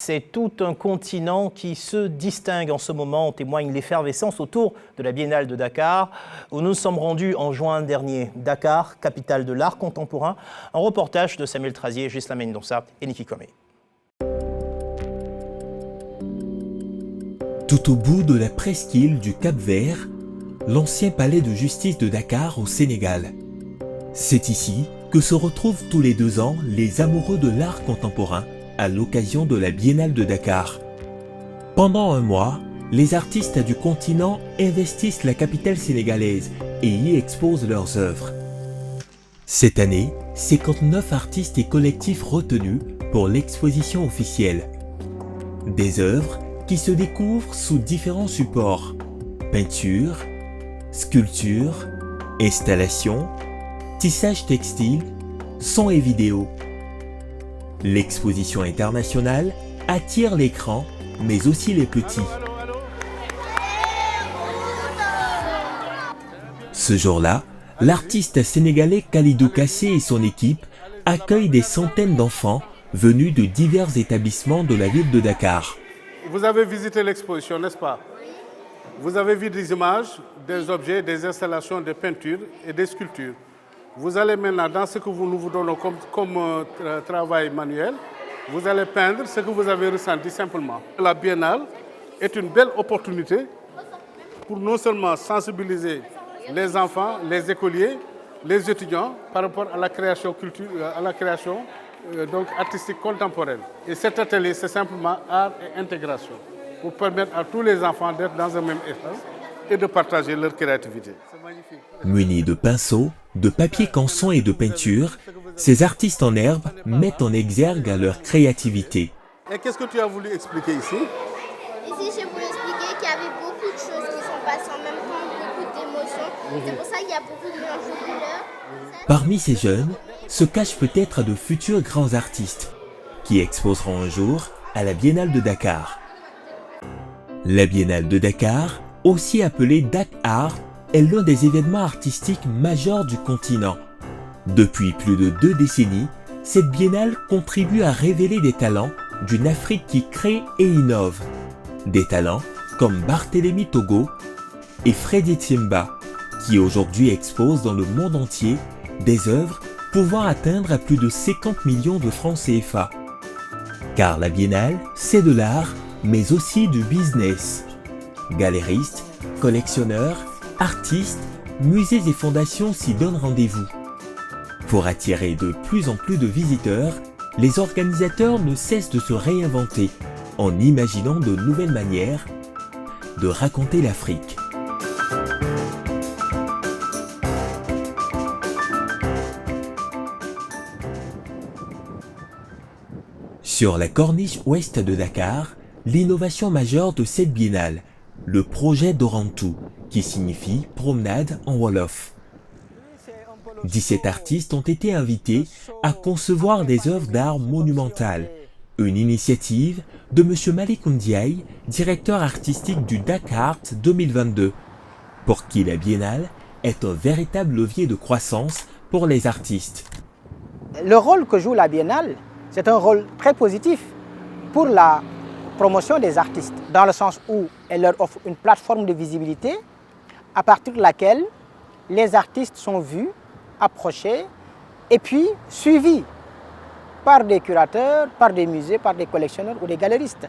C'est tout un continent qui se distingue en ce moment, en témoigne l'effervescence autour de la Biennale de Dakar, où nous nous sommes rendus en juin dernier. Dakar, capitale de l'art contemporain, un reportage de Samuel Trazier, Gisela Mendonça et Niki Kwame. Tout au bout de la presqu'île du Cap-Vert, l'ancien palais de justice de Dakar au Sénégal. C'est ici que se retrouvent tous les 2 ans les amoureux de l'art contemporain à l'occasion de la Biennale de Dakar. Pendant un mois, les artistes du continent investissent la capitale sénégalaise et y exposent leurs œuvres. Cette année, 59 artistes et collectifs retenus pour l'exposition officielle. Des œuvres qui se découvrent sous différents supports: peinture, sculpture, installation, tissage textile, son et vidéo. L'exposition internationale attire les grands, mais aussi les petits. Ce jour-là, l'artiste sénégalais Khalidou Kassé et son équipe accueillent des centaines d'enfants venus de divers établissements de la ville de Dakar. Vous avez visité l'exposition, n'est-ce pas? Vous avez vu des images, des objets, des installations, des peintures et des sculptures. Vous allez maintenant, dans ce que nous vous donnons comme travail manuel, vous allez peindre ce que vous avez ressenti simplement. La Biennale est une belle opportunité pour non seulement sensibiliser les enfants, les écoliers, les étudiants par rapport à la création donc artistique contemporaine. Et cet atelier, c'est simplement art et intégration pour permettre à tous les enfants d'être dans un même espace et de partager leur créativité. C'est magnifique. Munis de pinceaux, de papier canson et de peinture, ces artistes en herbe mettent en exergue leur créativité. Et qu'est-ce que tu as voulu expliquer ici? Ici, j'ai voulu expliquer qu'il y avait beaucoup de choses qui sont passées en même temps, beaucoup d'émotions. C'est pour ça qu'il y a beaucoup de mélange de couleurs. Parmi ces jeunes se cachent peut-être de futurs grands artistes qui exposeront un jour à la Biennale de Dakar. La Biennale de Dakar, aussi appelée Dak-Art, est l'un des événements artistiques majeurs du continent. Depuis plus de 2 décennies, cette biennale contribue à révéler des talents d'une Afrique qui crée et innove. Des talents comme Barthélemy Togo et Freddy Tsimba, qui aujourd'hui exposent dans le monde entier des œuvres pouvant atteindre à plus de 50 millions de francs CFA. Car la biennale, c'est de l'art, mais aussi du business. Galéristes, collectionneurs, artistes, musées et fondations s'y donnent rendez-vous. Pour attirer de plus en plus de visiteurs, les organisateurs ne cessent de se réinventer en imaginant de nouvelles manières de raconter l'Afrique. Sur la corniche ouest de Dakar, l'innovation majeure de cette biennale, le projet Dorantou, qui signifie promenade en wolof. 17 artistes ont été invités à concevoir des œuvres d'art monumentales, une initiative de M. Malik Ndiaye, directeur artistique du Dakar 2022, pour qui la biennale est un véritable levier de croissance pour les artistes. Le rôle que joue la biennale, c'est un rôle très positif pour la promotion des artistes, dans le sens où elle leur offre une plateforme de visibilité à partir de laquelle les artistes sont vus, approchés et puis suivis par des curateurs, par des musées, par des collectionneurs ou des galeristes.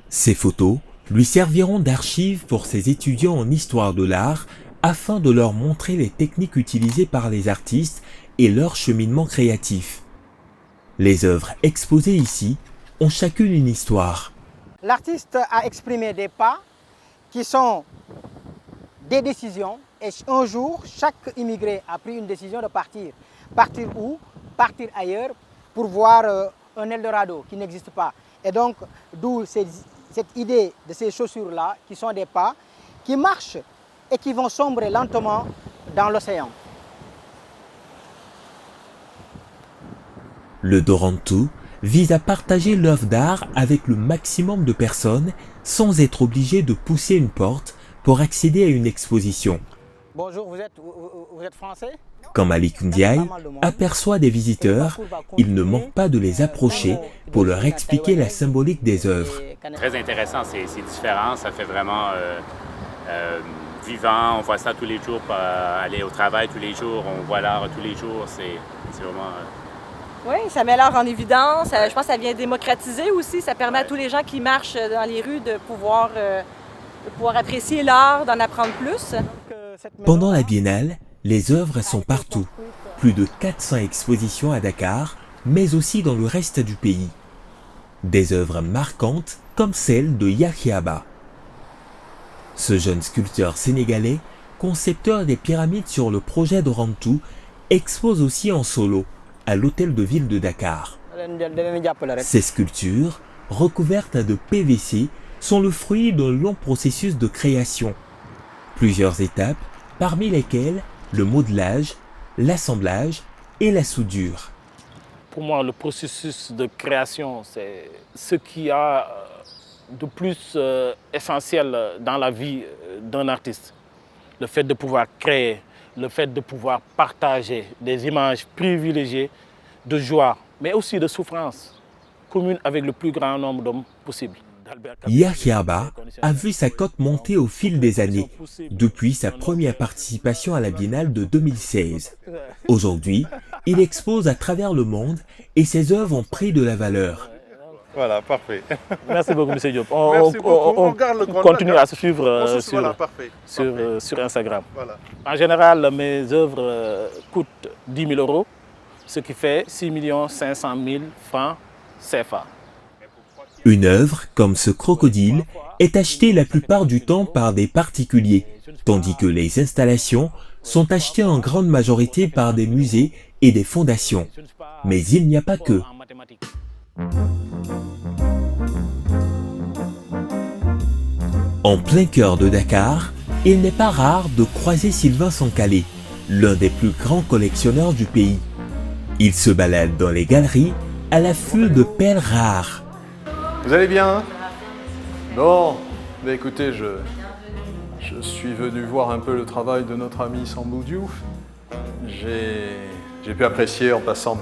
Ces photos lui serviront d'archives pour ses étudiants en histoire de l'art afin de leur montrer les techniques utilisées par les artistes et leur cheminement créatif. Les œuvres exposées ici ont chacune une histoire. L'artiste a exprimé des pas qui sont des décisions et un jour, chaque immigré a pris une décision de partir. Partir où? Partir ailleurs pour voir un Eldorado qui n'existe pas. Et donc, d'où cette idée de ces chaussures-là qui sont des pas qui marchent et qui vont sombrer lentement dans l'océan. Le Dorantou vise à partager l'œuvre d'art avec le maximum de personnes sans être obligé de pousser une porte pour accéder à une exposition. Bonjour, vous êtes français? Quand Malik Ndiaye aperçoit des visiteurs, il ne manque pas de les approcher pour leur expliquer la symbolique des œuvres. Très intéressant, c'est différent, ça fait vraiment vivant, on voit ça tous les jours, aller au travail tous les jours, on voit l'art tous les jours, c'est vraiment... Oui, ça met l'art en évidence, je pense que ça vient démocratiser aussi, ça permet à tous les gens qui marchent dans les rues de pouvoir apprécier l'art, d'en apprendre plus. Pendant la biennale, les œuvres sont partout. Plus de 400 expositions à Dakar, mais aussi dans le reste du pays. Des œuvres marquantes comme celle de Yahiaba. Ce jeune sculpteur sénégalais, concepteur des pyramides sur le projet de Rantou, expose aussi en solo à l'hôtel de ville de Dakar. Ces sculptures, recouvertes de PVC, sont le fruit d'un long processus de création. Plusieurs étapes, parmi lesquelles le modelage, l'assemblage et la soudure. Pour moi, le processus de création, c'est ce qui a de plus essentiel dans la vie d'un artiste. Le fait de pouvoir créer, le fait de pouvoir partager des images privilégiées de joie, mais aussi de souffrance commune avec le plus grand nombre d'hommes possible. Yahiaba a vu sa cote monter au fil des années, depuis sa première participation à la Biennale de 2016. Aujourd'hui, il expose à travers le monde et ses œuvres ont pris de la valeur. Voilà, parfait. Merci beaucoup, M. Diop. On garde le contact, continue à se suivre sur Instagram. Voilà. En général, mes œuvres coûtent 10 000 €, ce qui fait 6 500 000 francs CFA. Une œuvre, comme ce crocodile, est achetée la plupart du temps par des particuliers, tandis que les installations sont achetées en grande majorité par des musées et des fondations. Mais il n'y a pas que. En plein cœur de Dakar, il n'est pas rare de croiser Sylvain Sankhalé, l'un des plus grands collectionneurs du pays. Il se balade dans les galeries à l'affût de perles rares. Vous allez bien, hein? Bon, bah écoutez, je suis venu voir un peu le travail de notre ami Sambou Diouf. J'ai pu apprécier en passant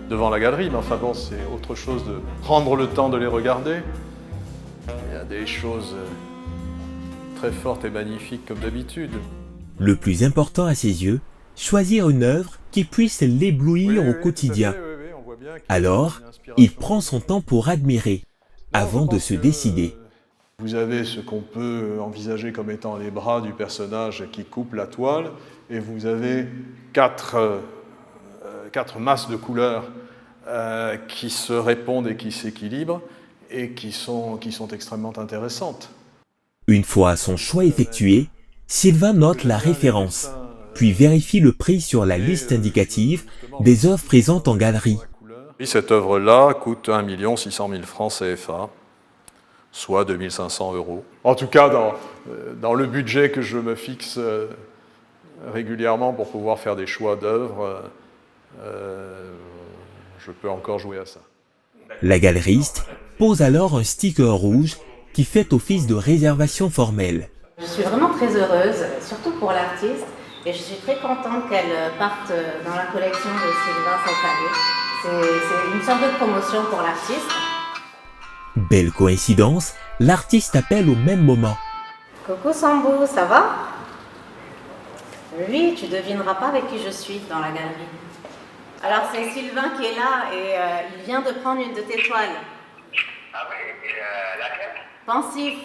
devant la galerie, mais enfin bon, c'est autre chose de prendre le temps de les regarder. Il y a des choses très fortes et magnifiques comme d'habitude. Le plus important à ses yeux, choisir une œuvre qui puisse l'éblouir au quotidien. Alors, il prend son temps pour admirer, avant de se décider. Vous avez ce qu'on peut envisager comme étant les bras du personnage qui coupe la toile, et vous avez quatre masses de couleurs qui se répondent et qui s'équilibrent, et qui sont extrêmement intéressantes. Une fois son choix effectué, Sylvain note la référence, puis vérifie le prix sur la liste indicative des œuvres présentes en galerie. Et cette œuvre-là coûte 1 600 000 francs CFA, soit 2 500 €. En tout cas, dans le budget que je me fixe régulièrement pour pouvoir faire des choix d'œuvres, je peux encore jouer à ça. La galeriste pose alors un sticker rouge qui fait office de réservation formelle. Je suis vraiment très heureuse, surtout pour l'artiste, et je suis très contente qu'elle parte dans la collection de Sylvain Sankhalé. C'est une sorte de promotion pour l'artiste. Belle coïncidence, l'artiste appelle au même moment. Coucou Sambou, ça va? Oui, tu devineras pas avec qui je suis dans la galerie. Alors c'est Sylvain qui est là et il vient de prendre une de tes toiles. Ah oui, laquelle? Pensif.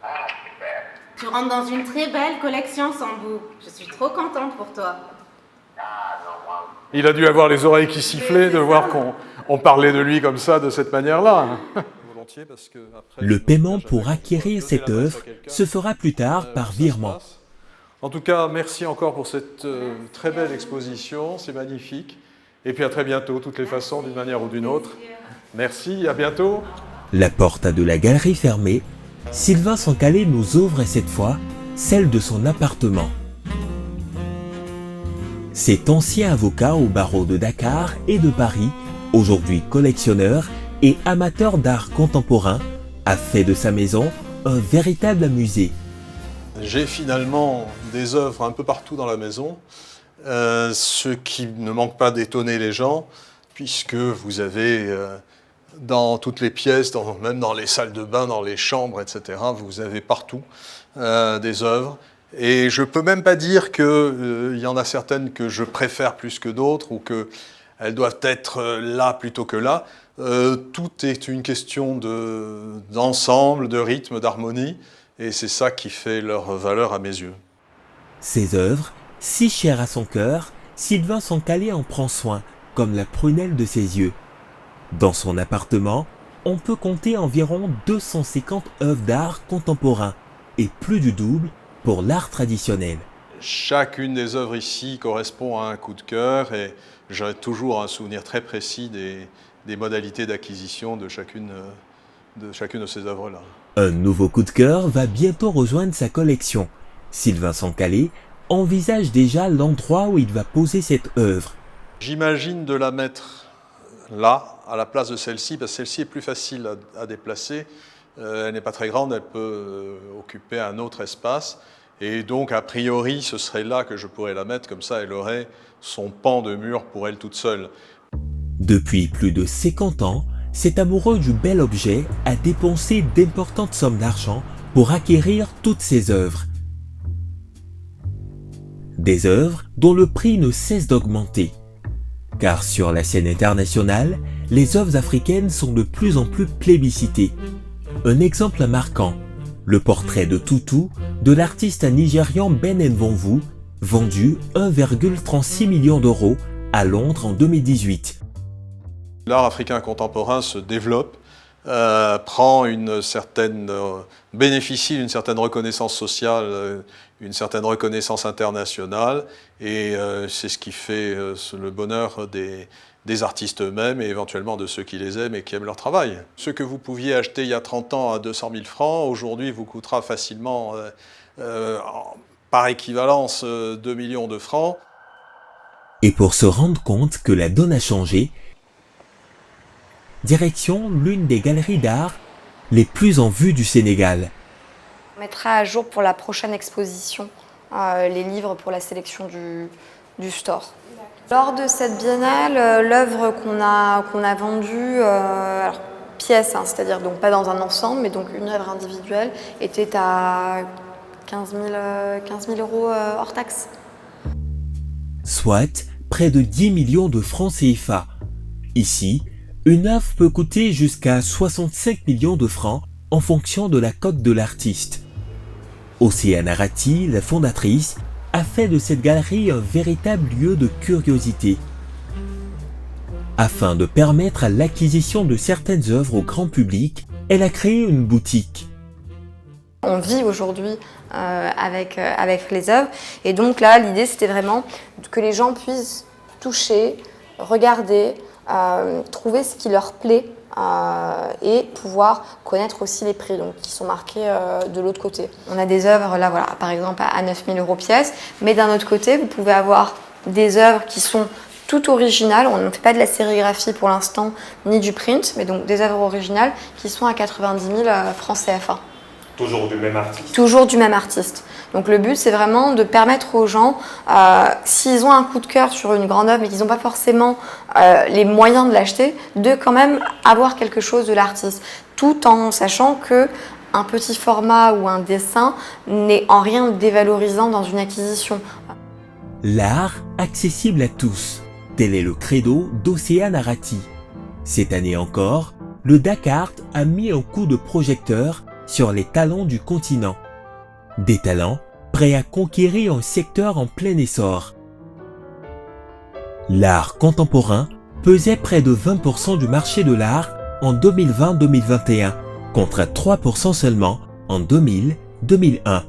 Ah, super. Tu rentres dans une très belle collection Sambou. Je suis trop contente pour toi. Ah non, moi... Il a dû avoir les oreilles qui sifflaient de voir qu'on parlait de lui comme ça, de cette manière-là. Le paiement pour acquérir cette œuvre se fera plus tard par virement. En tout cas, merci encore pour cette très belle exposition, c'est magnifique. Et puis à très bientôt, de toutes les façons, d'une manière ou d'une autre. Merci, à bientôt. La porte de la galerie fermée, Sylvain Sankhalé nous ouvre cette fois celle de son appartement. Cet ancien avocat au barreau de Dakar et de Paris, aujourd'hui collectionneur et amateur d'art contemporain, a fait de sa maison un véritable musée. J'ai finalement des œuvres un peu partout dans la maison, ce qui ne manque pas d'étonner les gens, puisque vous avez dans toutes les pièces, même dans les salles de bain, dans les chambres, etc., vous avez partout des œuvres. Et je ne peux même pas dire qu'il y en a certaines que je préfère plus que d'autres ou qu'elles doivent être là plutôt que là. Tout est une question d'ensemble, de rythme, d'harmonie. Et c'est ça qui fait leur valeur à mes yeux. Ces œuvres, si chères à son cœur, Sylvain Sancalé en prend soin, comme la prunelle de ses yeux. Dans son appartement, on peut compter environ 250 œuvres d'art contemporain et plus du double pour l'art traditionnel. Chacune des œuvres ici correspond à un coup de cœur et j'ai toujours un souvenir très précis des modalités d'acquisition de chacune de ces œuvres-là. Un nouveau coup de cœur va bientôt rejoindre sa collection. Sylvain Sancalé envisage déjà l'endroit où il va poser cette œuvre. J'imagine de la mettre là, à la place de celle-ci, parce que celle-ci est plus facile à déplacer. Elle n'est pas très grande, elle peut occuper un autre espace. Et donc, a priori, ce serait là que je pourrais la mettre, comme ça elle aurait son pan de mur pour elle toute seule. Depuis plus de 50 ans, cet amoureux du bel objet a dépensé d'importantes sommes d'argent pour acquérir toutes ces œuvres. Des œuvres dont le prix ne cesse d'augmenter. Car sur la scène internationale, les œuvres africaines sont de plus en plus plébiscitées. Un exemple marquant, le portrait de Tutu de l'artiste nigérian Ben Nvonvu, vendu 1,36 million d'euros à Londres en 2018. L'art africain contemporain se développe, bénéficie d'une certaine reconnaissance sociale, une certaine reconnaissance internationale, et c'est ce qui fait le bonheur des artistes eux-mêmes et éventuellement de ceux qui les aiment et qui aiment leur travail. Ce que vous pouviez acheter il y a 30 ans à 200 000 francs, aujourd'hui vous coûtera facilement, par équivalence, 2 millions de francs. Et pour se rendre compte que la donne a changé, direction l'une des galeries d'art les plus en vue du Sénégal. On mettra à jour pour la prochaine exposition les livres pour la sélection du store. Lors de cette biennale, l'œuvre qu'on a vendue, pièce, c'est-à-dire donc pas dans un ensemble, mais donc une œuvre individuelle, était à 15 000 euros hors taxe. Soit près de 10 millions de francs CFA. Ici, une œuvre peut coûter jusqu'à 65 millions de francs en fonction de la cote de l'artiste. Océane Arati, la fondatrice, a fait de cette galerie un véritable lieu de curiosité. Afin de permettre l'acquisition de certaines œuvres au grand public, elle a créé une boutique. On vit aujourd'hui avec les œuvres et donc là l'idée c'était vraiment que les gens puissent toucher, regarder, trouver ce qui leur plaît et pouvoir connaître aussi les prix donc, qui sont marqués de l'autre côté. On a des œuvres là, voilà, par exemple à 9 000 euros pièce, mais d'un autre côté vous pouvez avoir des œuvres qui sont toutes originales. On ne fait pas de la sérigraphie pour l'instant ni du print, mais donc des œuvres originales qui sont à 90 000 francs CFA. Toujours du même artiste. Toujours du même artiste. Donc le but, c'est vraiment de permettre aux gens, s'ils ont un coup de cœur sur une grande œuvre, mais qu'ils n'ont pas forcément les moyens de l'acheter, de quand même avoir quelque chose de l'artiste, tout en sachant que un petit format ou un dessin n'est en rien dévalorisant dans une acquisition. L'art accessible à tous, tel est le credo d'Océane Arati. Cette année encore, le Dakar a mis un coup de projecteur sur les talents du continent. Des talents prêts à conquérir un secteur en plein essor. L'art contemporain pesait près de 20% du marché de l'art en 2020-2021, contre 3% seulement en 2000-2001.